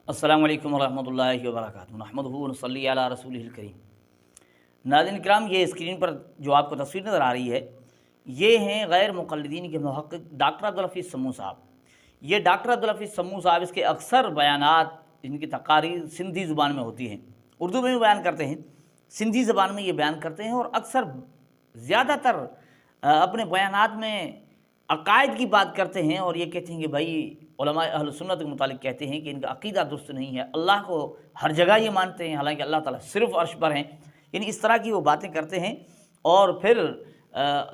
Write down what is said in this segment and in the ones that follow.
अस्सलामु अलैकुम वरहमतुल्लाहि वबरकातुहू नहमदुहु व नसल्ली अला रसूलिहिल करीम। नाज़रीन किराम, ये स्क्रीन पर जो आपको तस्वीर नज़र आ रही है, ये हैं गैर मुक़ल्लिदीन के मुहक़्क़िक़ डॉक्टर अब्दुल हफ़ीज़ सम्मू साहब। ये डॉक्टर अब्दुल हफ़ीज़ सम्मू साहब, इसके अक्सर बयानात, इनकी तक़ारीर सिंधी ज़ुबान में होती हैं, उर्दू में भी बयान करते हैं, सिंधी ज़बान में ये बयान करते हैं और अक्सर ज़्यादातर अपने बयानात में अक़ायद की बात करते हैं और ये कहते हैं कि भाई उलमाए अहल सुन्नत के मुतालिक कहते हैं कि इनका अक़ीदा दुरुस्त नहीं है, अल्लाह को हर जगह ये मानते हैं, हालांकि अल्लाह ताला सिर्फ़ अर्श पर हैं। यानी इस तरह की वो बातें करते हैं और फिर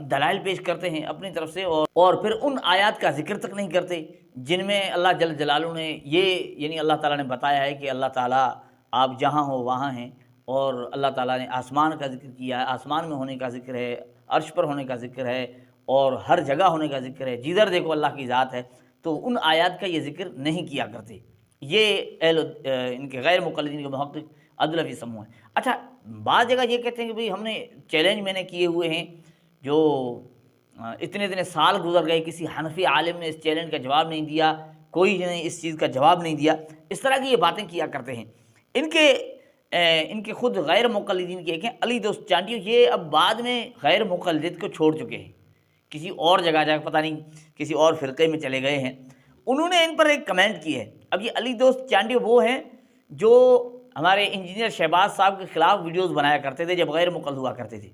दलाइल पेश करते हैं अपनी तरफ से, और फिर उन आयात का ज़िक्र तक नहीं करते जिनमें अल्लाह जल जलालू ने ये यानी अल्लाह ताला ने बताया है कि अल्लाह ताला आप जहाँ हो वहाँ हैं, और अल्लाह ताला ने आसमान का ज़िक्र किया है, आसमान में होने का ज़िक्र है, अर्श पर होने का ज़िक्र है और हर जगह होने का ज़िक्र है, जिधर देखो अल्लाह की ज़ात है। तो उन आयात का ये ज़िक्र नहीं किया करते। ये इनके गैर मुक़ल्लिदीन के मुहक़्क़िक़ अब्दुल हफ़ीज़ सम्मू हैं। अच्छा, बाद जगह ये कहते हैं कि भाई हमने चैलेंज मैंने किए हुए हैं, जो इतने इतने साल गुजर गए, किसी हनफी आलिम ने इस चैलेंज का जवाब नहीं दिया, कोई ने इस चीज़ का जवाब नहीं दिया। इस तरह की ये बातें किया करते हैं। इनके ख़ुद गैर मुक़ल्लिदीन के एक हैं अली दोस्त चांटियो, ये अब बाद में गैर मुक़ल्लिद को छोड़ चुके हैं, किसी और जगह जाकर पता नहीं किसी और फ़िरक़े में चले गए हैं। उन्होंने इन पर एक कमेंट की है। अब ये अली दोस्त चांटियो वो हैं जो हमारे इंजीनियर शहबाज साहब के ख़िलाफ़ वीडियोज़ बनाया करते थे जब गैर मुक़ल्लिद हुआ करते थे।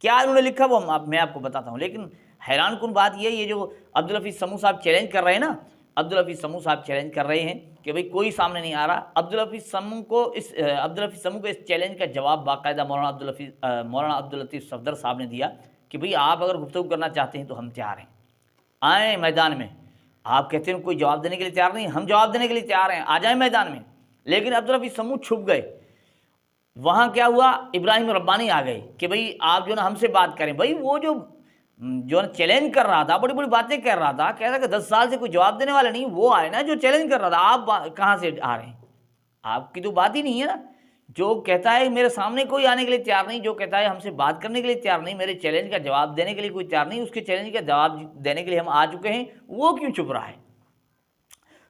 क्या उन्होंने लिखा वो मैं आपको बताता हूँ, लेकिन हैरान कुन बात ये जो अब्दुल हफ़ीज़ सम्मू साहब चैलेंज कर रहे हैं ना, अब्दुल हफ़ीज़ सम्मू साहब चैलेंज कर रहे हैं कि भाई कोई सामने नहीं आ रहा। अब्दुल हफ़ीज़ सम्मू को इस चैलेंज का जवाब बाकायदा मौलाना अब्दुल लतीफ़ सफ़दर साहब ने दिया कि भाई आप अगर गुफ्तगू करना चाहते हैं तो हम तैयार हैं, आएँ मैदान में। आप कहते हैं कोई जवाब देने के लिए तैयार नहीं, हम जवाब देने के लिए तैयार हैं, आ जाएँ मैदान में। लेकिन अब्दुल हफ़ीज़ सम्मू छुप गए। वहाँ क्या हुआ, इब्राहिम रब्बानी आ गए कि भाई आप जो ना हमसे बात करें। भाई वो जो ना चैलेंज कर रहा था, बड़ी बड़ी बातें कर रहा था, कह रहा था कि 10 साल से कोई जवाब देने वाला नहीं, वो आए ना जो चैलेंज कर रहा था। आप कहाँ से आ रहे हैं? आपकी तो बात ही नहीं है ना। जो कहता है मेरे सामने कोई आने के लिए तैयार नहीं, जो कहता है हमसे बात करने के लिए तैयार नहीं, मेरे चैलेंज का जवाब देने के लिए कोई तैयार नहीं, उसके चैलेंज का जवाब देने के लिए हम आ चुके हैं, वो क्यों चुप रहा है?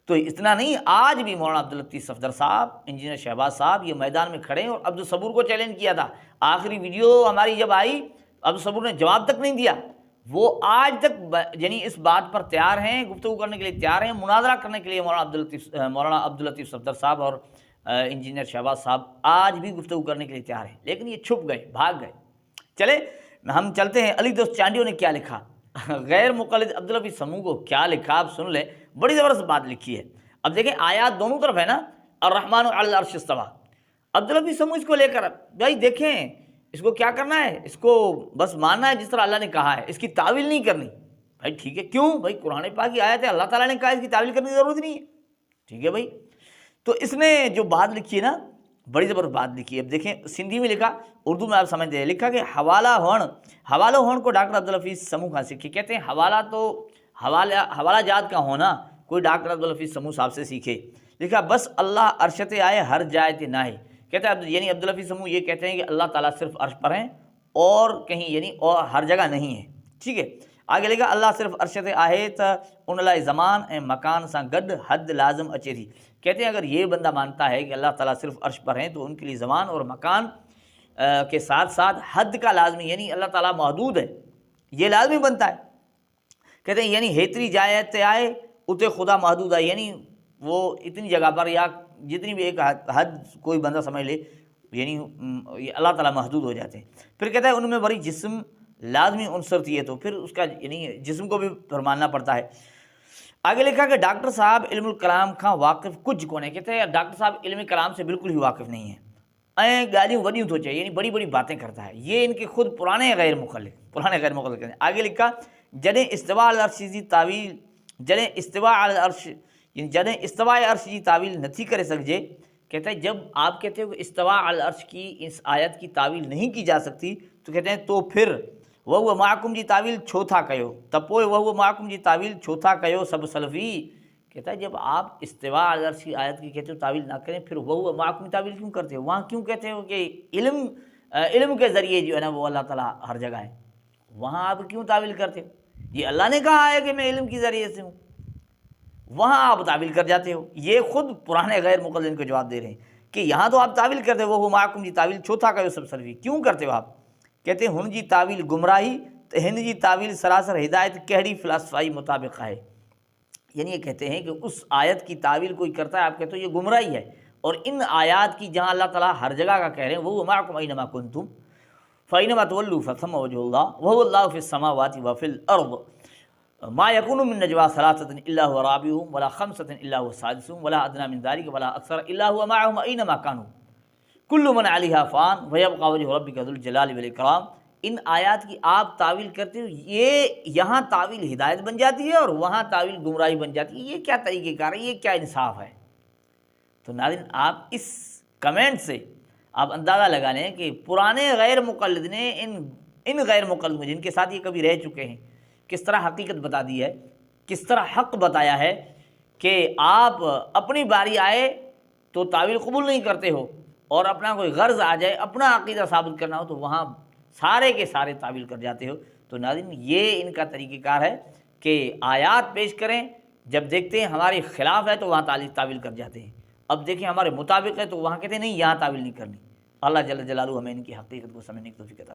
तो इतना नहीं, आज भी मौलाना अब्दुल लतीफ़ सफ़दर साहब, इंजीनियर शहबाज साहब ये मैदान में खड़े हैं और अब्दुल सबूर को चैलेंज किया था। आखिरी वीडियो हमारी जब आई, अब्दुल सबूर ने जवाब तक नहीं दिया। वो आज तक यानी इस बात पर तैयार हैं, गुफ्तगू करने के लिए तैयार हैं, मुनाज़रा करने के लिए मौलाना अब्दुल लतीफ़ सफ़दर साहब और इंजीनियर शहबाज साहब आज भी गुफ्तगू करने के लिए तैयार हैं, लेकिन ये छुप गए, भाग गए। चले हम चलते हैं, अली दोस्त चांटियो ने क्या लिखा, गैर मुक़ल्लिद अब्दुल हफ़ीज़ सम्मू को क्या लिखा आप सुन लें। बड़ी ज़बरदस्त बात लिखी है। अब देखें, आयात दोनों तरफ है ना, अर्रहमानु अलल अर्श इस्तवा। अब्दुल हफ़ीज़ सम्मू इसको लेकर भाई देखें, इसको क्या करना है, इसको बस मानना है जिस तरह अल्लाह ने कहा है, इसकी तावील नहीं करनी। भाई ठीक है, क्यों भाई, कुरान पाक की आयत है, अल्लाह ताला ने कहा, इसकी तावील करने की ज़रूरत नहीं है। ठीक है भाई। तो इसने जो बात लिखी है ना, बड़ी ज़बरदस्त बात लिखी है। अब देखें, सिंधी में लिखा, उर्दू में आप समझते हैं, लिखा कि हवाला होण को डॉक्टर अब्दुल हफ़ीज़ सम्मू कहाँ सीखे। कहते हैं हवाला तो हवाला जात का होना कोई डॉक्टर अब्दुल हफ़ीज़ सम्मू साहब से सीखे। लिखा बस अल्लाह अर्शते आए हर जायते ना है। कहते हैं यानी अब्दुल हफ़ीज़ सम्मू ये कहते हैं कि अल्लाह ताला सिर्फ अर्श पर हैं और कहीं यानी और हर जगह नहीं है। ठीक है, आगे लिखा अल्लाह सिर्फ अर्शते आहे त उन लाइ ज़मान ए मकान सा गड हद लाजम अचे थी। कहते हैं अगर ये बंदा मानता है कि अल्लाह ताला सिर्फ अर्श पर हैं तो उनके लिए ज़मान और मकान के साथ साथ हद का लाजमी, यानी अल्लाह ताला महदूद है, ये लाजमी बनता है। कहते हैं यानी हेतरी जायत आए उते खुदा महदूद है, यानी वो इतनी जगह पर या जितनी भी एक हद कोई बंदा समझ ले, यानी अल्लाह ताला महदूद हो जाते हैं। फिर कहता है उनमें बड़ी जिस्म लाजमी उनसर थी है, तो फिर उसका यानी जिस्म को भी फरमाना पड़ता है। आगे लिखा कि डॉक्टर साहब इल्मुल कलाम का वाकिफ़ कुछ कोने। कहते हैं डॉक्टर साहब इल्म कलाम से बिल्कुल ही वाकिफ़ नहीं है, गालियों वडियों तो चाहिए, यानी बड़ी बड़ी बातें करता है। ये इनके खुद पुराने गैर मुक़ल्लिद कहते हैं। आगे लिखा जॾहिं इस्तिवा अल अर्श जी तावील जॾहिं इस्तिवा अर्श जी तावील नथी करे सघिजे। कहते हैं जब आप कहते हो कि इस्तिवा अल अर्श की इस आयत की तावील नहीं की जा सकती, तो कहते हैं तो फिर वह माकुम जी तावील छो था कयो, तपोए वह माकुम जी तावील छो था कयो सब सलफ़ी। कहता है जब आप इस्तिवा अल अर्श की आयत की कहते हो तावील ना करें, फिर वह माकुम की तावील क्यों करते हो? वहाँ क्यों कहते हो कि इल्म के ज़रिए जो है ना वो अल्लाह ताला हर जगह है, वहाँ आप क्यों तावील करते हो? ये अल्लाह ने कहा है कि मैं इल्म के ज़रिए से हूँ। وہاں آپ تعویل کر جاتے ہو۔ یہ خود پرانے غیر مقلدین کو جواب دے رہے ہیں کہ یہاں تو آپ تعویل کرتے ہو، وہ معکم جی تعویل چوتھا کا سب سروی کیوں کرتے ہو آپ؟ کہتے ہیں ہن جی تعویل گمراہی تو ہند جی تعویل سراسر ہدایت کہڑی فلسفائی مطابق ہے۔ یعنی یہ کہتے ہیں کہ اس آیت کی تعویل کوئی کرتا ہے آپ کہتے ہو یہ گمراہی ہے، اور ان آیات کی جہاں اللہ تعالیٰ ہر جگہ کا کہہ رہے ہیں وہ معکم اینما کنتم فینما تولوا فثم وجہ اللہ وهو اللہ فی السماوات وفی الارض ما یکون من نجوا ثلاثۃ الا هو رابعهم ولا خمسۃ الا هو سادسهم ولا ادنى من ذلك ولا اکثر الا هو معهم اینما كانوا کل من علیہا فان ویبقى وجہ ربک ذو الجلال والاکرام۔ ان آیات کی آپ تعویل کرتے ہو، یہ یہاں تعویل ہدایت بن جاتی ہے اور وہاں تعویل گمراہی بن جاتی ہے، یہ کیا طریقہ کار ہے، یہ کیا انصاف ہے؟ تو ناظرین آپ اس کمنٹ سے آپ اندازہ لگا لیں کہ پرانے غیر مقلد نے ان غیر مقلدوں جن کے ساتھ یہ کبھی رہ چکے ہیں کس طرح حقیقت بتا دی ہے، کس طرح حق بتایا ہے کہ آپ اپنی باری آئے تو تعویل قبول نہیں کرتے ہو، اور اپنا کوئی غرض آ جائے اپنا عقیدہ ثابت کرنا ہو تو وہاں سارے کے سارے تعویل کر جاتے ہو۔ تو ناظرین یہ ان کا طریقہ کار ہے کہ آیات پیش کریں، جب دیکھتے ہیں ہمارے خلاف ہے تو وہاں تعویل کر جاتے ہیں، اب دیکھیں ہمارے مطابق ہے تو وہاں کہتے ہیں نہیں یہاں تعویل نہیں کرنی۔ اللہ جل جلالہ ہمیں ان کی حقیقت کو سمجھنے کی توفیق عطا